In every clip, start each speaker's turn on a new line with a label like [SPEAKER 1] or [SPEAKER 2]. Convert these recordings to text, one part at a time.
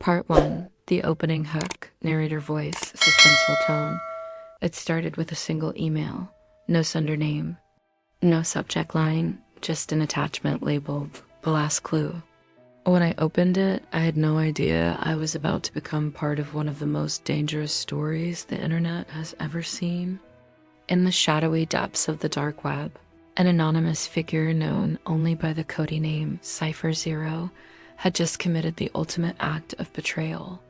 [SPEAKER 1] Part 1. The opening hook, narrator voice, suspenseful tone. It started with a single email. No sender name. No subject line, just an attachment labeled The Last Clue. When I opened it, I had no idea I was about to become part of one of the most dangerous stories the internet has ever seen. In the shadowy depths of the dark web, an anonymous figure known only by the codey name Cypher Zero had just committed the ultimate act of betrayal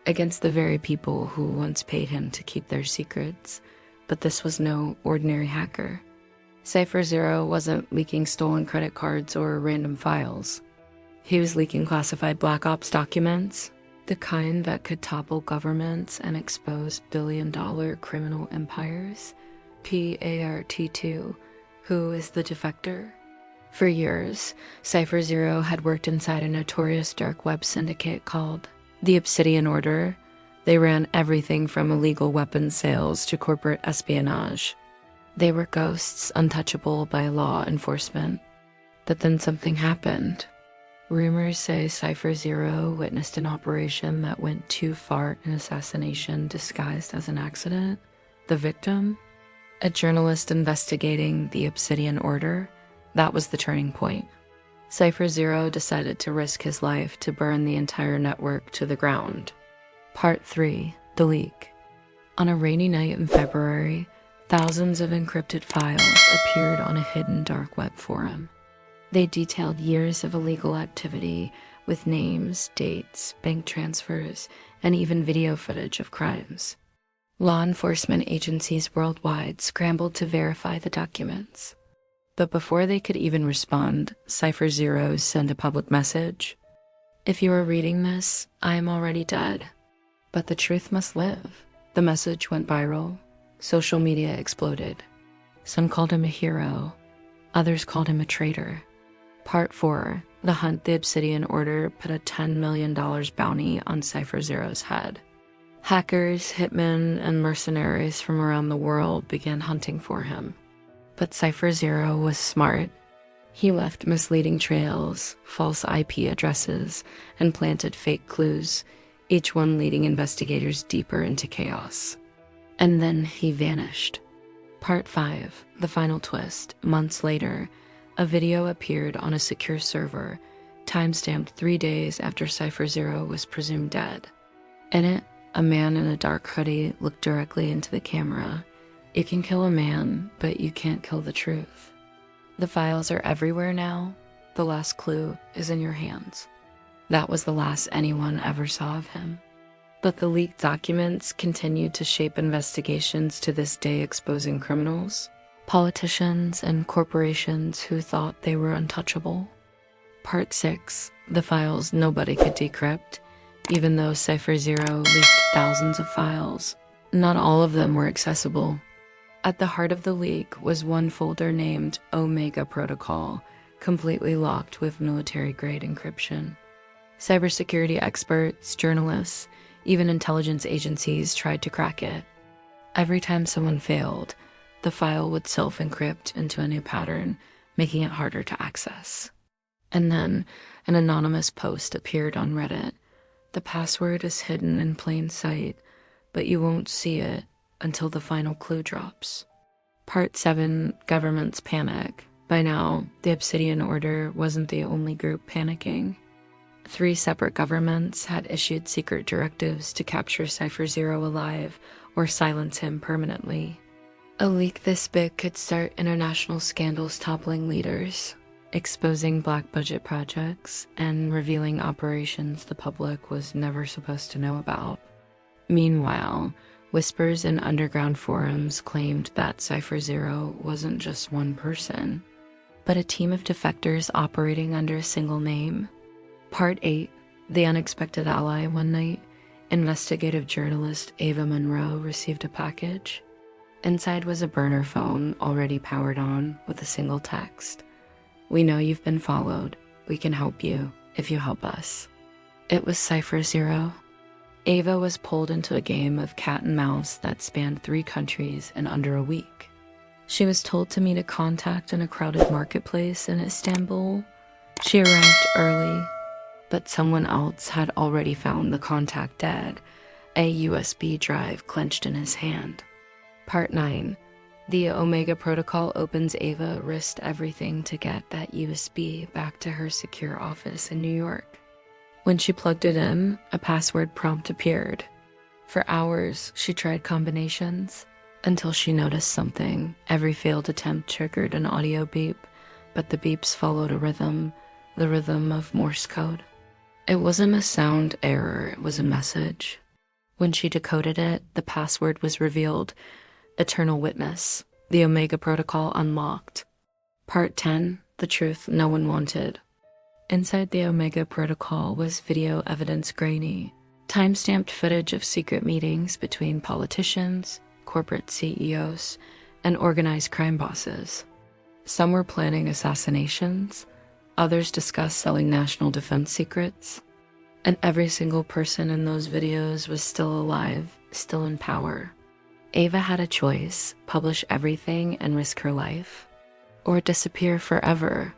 [SPEAKER 1] against the very people who once paid him to keep their secrets. But this was no ordinary hacker. Cypher Zero wasn't leaking stolen credit cards or random files. He was leaking classified Black Ops documents, the kind that could topple governments and expose billion-dollar criminal empires. PART2, who is the Defector? For years, Cypher Zero had worked inside a notorious dark web syndicate called the Obsidian Order. They ran everything from illegal weapons sales to corporate espionage. They were ghosts untouchable by law enforcement. But then something happened. Rumors say Cypher Zero witnessed an operation that went too far in assassination disguised as an accident. The victim? A journalist investigating the Obsidian Order. That was the turning point. Cypher Zero decided to risk his life to burn the entire network to the ground. Part 3. The Leak. On a rainy night in February, thousands of encrypted files appeared on a hidden dark web forum. They detailed years of illegal activity with names, dates, bank transfers, and even video footage of crimes. Law enforcement agencies worldwide scrambled to verify the documents. But before they could even respond, Cypher Zero sent a public message. If you are reading this, I am already dead. But the truth must live. The message went viral. Social media exploded. Some called him a hero. Others called him a traitor. Part 4. The hunt the Obsidian Order put a $10 million bounty on Cypher Zero's head. Hackers, hitmen, and mercenaries from around the world began hunting for him. But Cypher Zero was smart. He left misleading trails, false IP addresses, and planted fake clues, each one leading investigators deeper into chaos. And then he vanished. Part 5. The final twist. Months later, a video appeared on a secure server, timestamped 3 days after Cypher Zero was presumed dead. In it, a man in a dark hoodie looked directly into the camera. You can kill a man, but you can't kill the truth. The files are everywhere now. The last clue is in your hands. That was the last anyone ever saw of him. But the leaked documents continued to shape investigations to this day, exposing criminals, politicians, and corporations who thought they were untouchable. Part 6. The files nobody could decrypt. Even though Cypher Zero leaked thousands of files, not all of them were accessible. At the heart of the leak was one folder named Omega Protocol, completely locked with military-grade encryption. Cybersecurity experts, journalists, even intelligence agencies tried to crack it. Every time someone failed, the file would self-encrypt into a new pattern, making it harder to access. And then an anonymous post appeared on Reddit. The password is hidden in plain sight, but you won't see it until the final clue drops. Part 7. Governments panic. By now, the Obsidian Order wasn't the only group panicking. 3 separate governments had issued secret directives to capture Cypher Zero alive or silence him permanently. A leak this big could start international scandals toppling leaders, exposing black budget projects, and revealing operations the public was never supposed to know about. Meanwhile, whispers in underground forums claimed that Cypher Zero wasn't just one person, but a team of defectors operating under a single name. Part 8. The unexpected ally. One night, investigative journalist Ava Monroe received a package. Inside was a burner phone already powered on with a single text. We know you've been followed. We can help you if you help us. It was Cypher Zero. Ava was pulled into a game of cat and mouse that spanned 3 countries in under a week. She was told to meet a contact in a crowded marketplace in Istanbul. She arrived early, but someone else had already found the contact dead, a USB drive clenched in his hand. Part 9. The Omega Protocol opens. Ava risked everything to get that USB back to her secure office in New York. When she plugged it in, a password prompt appeared. For hours, she tried combinations, until she noticed something. Every failed attempt triggered an audio beep, but the beeps followed a rhythm, the rhythm of Morse code. It wasn't a sound error, it was a message. When she decoded it, the password was revealed. Eternal Witness. The Omega Protocol unlocked. Part 10. The Truth No One Wanted. Inside the Omega Protocol was video evidence grainy, time-stamped footage of secret meetings between politicians, corporate CEOs, and organized crime bosses. Some were planning assassinations, others discussed selling national defense secrets, and every single person in those videos was still alive, still in power. Ava had a choice: publish everything and risk her life, or disappear forever.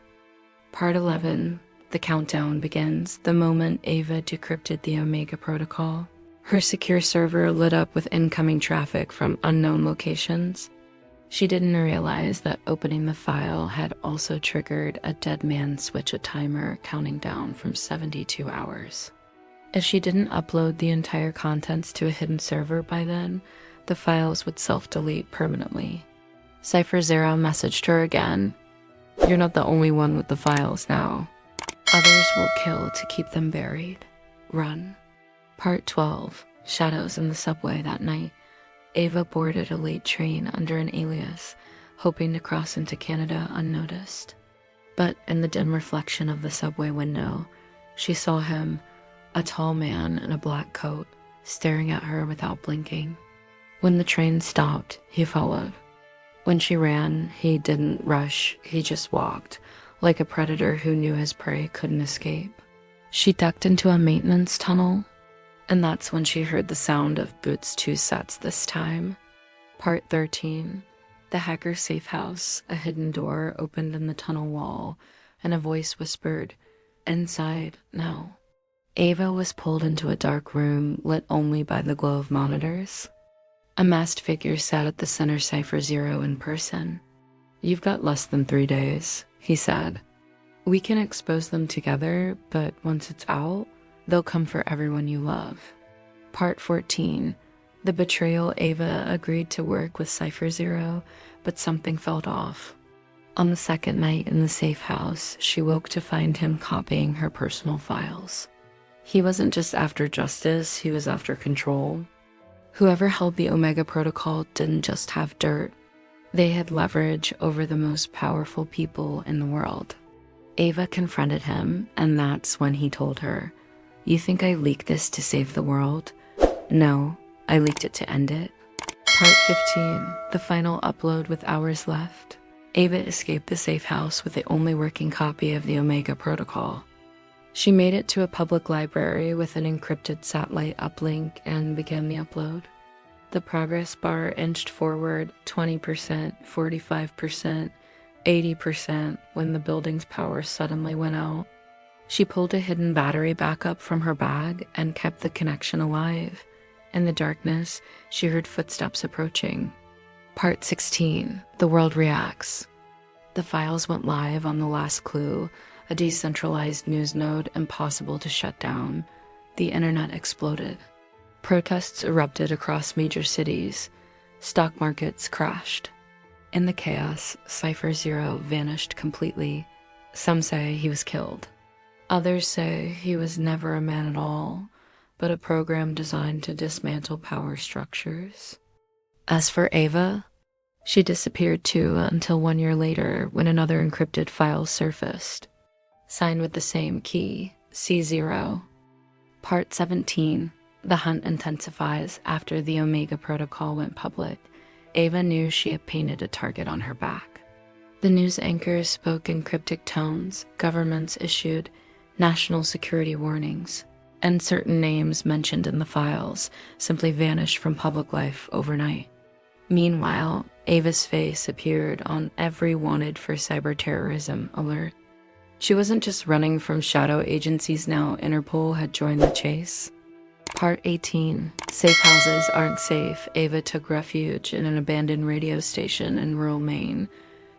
[SPEAKER 1] Part 11. The countdown begins the moment Ava decrypted the Omega Protocol. Her secure server lit up with incoming traffic from unknown locations. She didn't realize that opening the file had also triggered a dead man switch a timer counting down from 72 hours. If she didn't upload the entire contents to a hidden server by then, the files would self-delete permanently. Cypher Zero messaged her again. "You're not the only one with the files now. Others will kill to keep them buried. Run." Part 12. Shadows in the subway that night. Ava boarded a late train under an alias, hoping to cross into Canada unnoticed. But in the dim reflection of the subway window, she saw him, a tall man in a black coat, staring at her without blinking. When the train stopped, he followed. When she ran, he didn't rush, he just walked, like a predator who knew his prey couldn't escape. She ducked into a maintenance tunnel, and that's when she heard the sound of boots 2 sets this time. Part 13. The hacker's safe house. A hidden door opened in the tunnel wall, and a voice whispered, "Inside, now." Ava was pulled into a dark room lit only by the glow of monitors. A masked figure sat at the center. Cypher Zero in person. "You've got less than 3 days," he said. "We can expose them together, but once it's out, they'll come for everyone you love." Part 14. The betrayal. Ava agreed to work with Cypher Zero, but something felt off. On the second night in the safe house, she woke to find him copying her personal files. He wasn't just after justice, he was after control. Whoever held the Omega Protocol didn't just have dirt. They had leverage over the most powerful people in the world. Ava confronted him, and that's when he told her, "You think I leaked this to save the world? No, I leaked it to end it." Part 15. The final upload with hours left. Ava escaped the safe house with the only working copy of the Omega Protocol. She made it to a public library with an encrypted satellite uplink and began the upload. The progress bar inched forward 20%, 45%, 80% when the building's power suddenly went out. She pulled a hidden battery backup from her bag and kept the connection alive. In the darkness, she heard footsteps approaching. Part 16. The world reacts. The files went live on the last clue, a decentralized news node impossible to shut down. The internet exploded. Protests erupted across major cities. Stock markets crashed. In the chaos, Cypher Zero vanished completely. Some say he was killed. Others say he was never a man at all, but a program designed to dismantle power structures. As for Ava, she disappeared too until 1 year later when another encrypted file surfaced, signed with the same key, C0. Part 17. The hunt intensifies after the Omega Protocol went public. Ava knew she had painted a target on her back. The news anchors spoke in cryptic tones, governments issued national security warnings, and certain names mentioned in the files simply vanished from public life overnight. Meanwhile, Ava's face appeared on every wanted for cyberterrorism alert. She wasn't just running from shadow agencies now, Interpol had joined the chase. Part 18. Safe houses aren't safe. Ava took refuge in an abandoned radio station in rural Maine.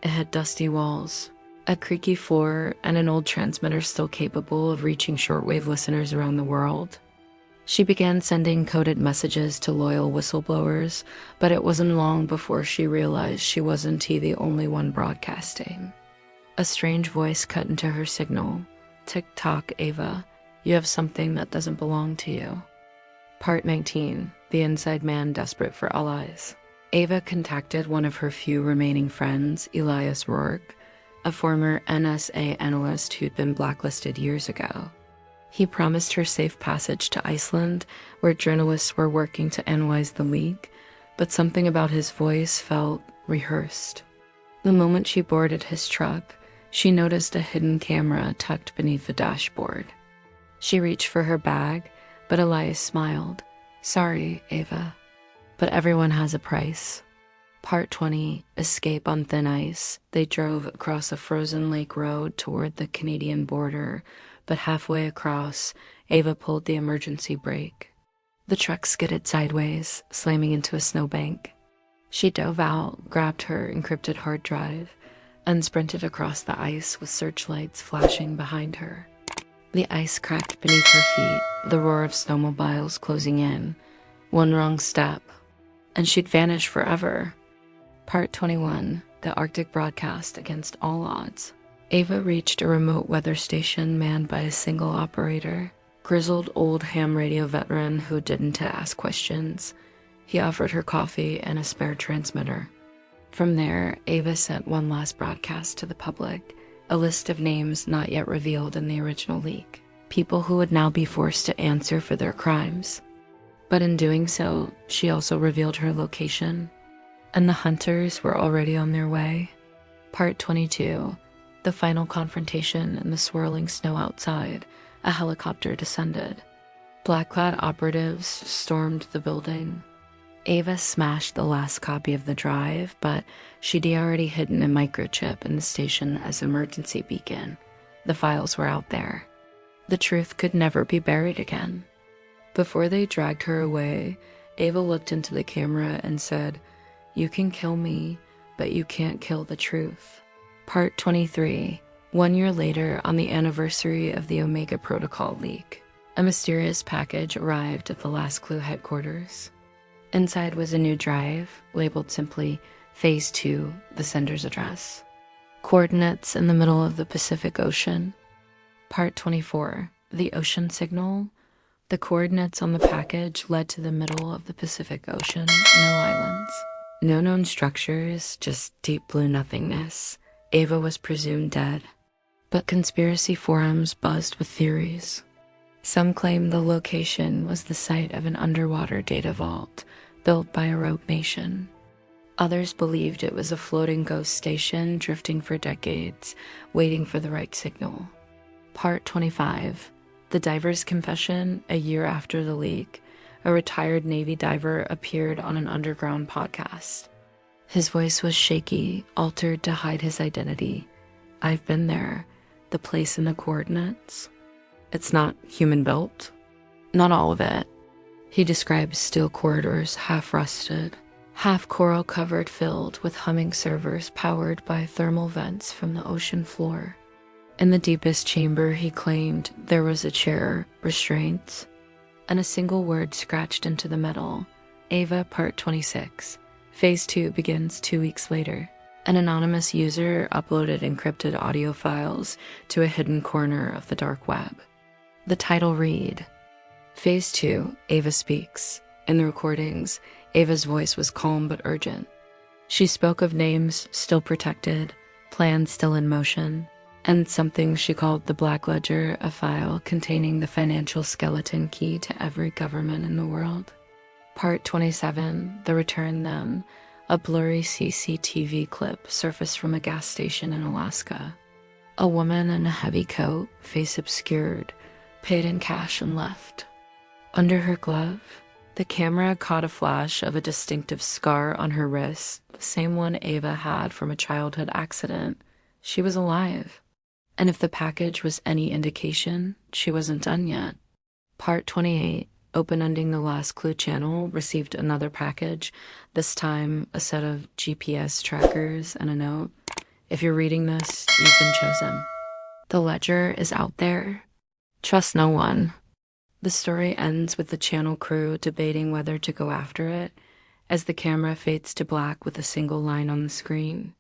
[SPEAKER 1] It had dusty walls, a creaky floor, and an old transmitter still capable of reaching shortwave listeners around the world. She began sending coded messages to loyal whistleblowers, but it wasn't long before she realized she wasn't the only one broadcasting. A strange voice cut into her signal. "Tick-tock, Ava. You have something that doesn't belong to you." Part 19. The Inside Man Desperate for Allies. Ava contacted one of her few remaining friends, Elias Rourke, a former NSA analyst who'd been blacklisted years ago. He promised her safe passage to Iceland, where journalists were working to analyze the leak, but something about his voice felt rehearsed. The moment she boarded his truck, she noticed a hidden camera tucked beneath the dashboard. She reached for her bag, but Elias smiled. "Sorry, Ava, but everyone has a price." Part 20. Escape on thin ice. They drove across a frozen lake road toward the Canadian border, but halfway across, Ava pulled the emergency brake. The truck skidded sideways, slamming into a snowbank. She dove out, grabbed her encrypted hard drive, and sprinted across the ice with searchlights flashing behind her. The ice cracked beneath her feet, the roar of snowmobiles closing in. One wrong step, and she'd vanish forever. Part 21. The Arctic Broadcast Against All Odds. Ava reached a remote weather station manned by a single operator, grizzled old ham radio veteran who didn't ask questions. He offered her coffee and a spare transmitter. From there, Ava sent one last broadcast to the public, a list of names not yet revealed in the original leak, people who would now be forced to answer for their crimes. But in doing so, she also revealed her location, and the hunters were already on their way. Part 22. The final confrontation in the swirling snow outside. A helicopter descended. Black-clad operatives stormed the building. Ava smashed the last copy of the drive, but she'd already hidden a microchip in the station as emergency beacon. The files were out there. The truth could never be buried again. Before they dragged her away, Ava looked into the camera and said, "You can kill me, but you can't kill the truth." Part 23. 1 year later, on the anniversary of the Omega Protocol leak, a mysterious package arrived at the Last Clue headquarters. Inside was a new drive, labeled simply Phase 2, the sender's address. Coordinates in the middle of the Pacific Ocean. Part 24. The ocean signal. The coordinates on the package led to the middle of the Pacific Ocean, no islands. No known structures, just deep blue nothingness. Ava was presumed dead. But conspiracy forums buzzed with theories. Some claimed the location was the site of an underwater data vault built by a rogue nation. Others believed it was a floating ghost station drifting for decades, waiting for the right signal. Part 25. The diver's confession. A year after the leak, a retired Navy diver appeared on an underground podcast. His voice was shaky, altered to hide his identity. "I've been there. The place and the coordinates. It's not human-built. Not all of it." He described steel corridors, half-rusted, half coral-covered, filled with humming servers powered by thermal vents from the ocean floor. In the deepest chamber, he claimed, there was a chair, restraints, and a single word scratched into the metal. Ava, Part 26. Phase 2 begins 2 weeks later. An anonymous user uploaded encrypted audio files to a hidden corner of the dark web. The title read, Phase 2, Ava Speaks. In the recordings, Ava's voice was calm but urgent. She spoke of names still protected, plans still in motion, and something she called the Black Ledger, a file containing the financial skeleton key to every government in the world. Part 27, The Return Then. A blurry CCTV clip surfaced from a gas station in Alaska. A woman in a heavy coat, face obscured, paid in cash and left. Under her glove, the camera caught a flash of a distinctive scar on her wrist, the same one Ava had from a childhood accident. She was alive. And if the package was any indication, she wasn't done yet. Part 28, open-ending the last clue channel, received another package, this time a set of GPS trackers and a note. If you're reading this, you've been chosen. The ledger is out there. Trust no one. The story ends with the channel crew debating whether to go after it, as the camera fades to black with a single line on the screen.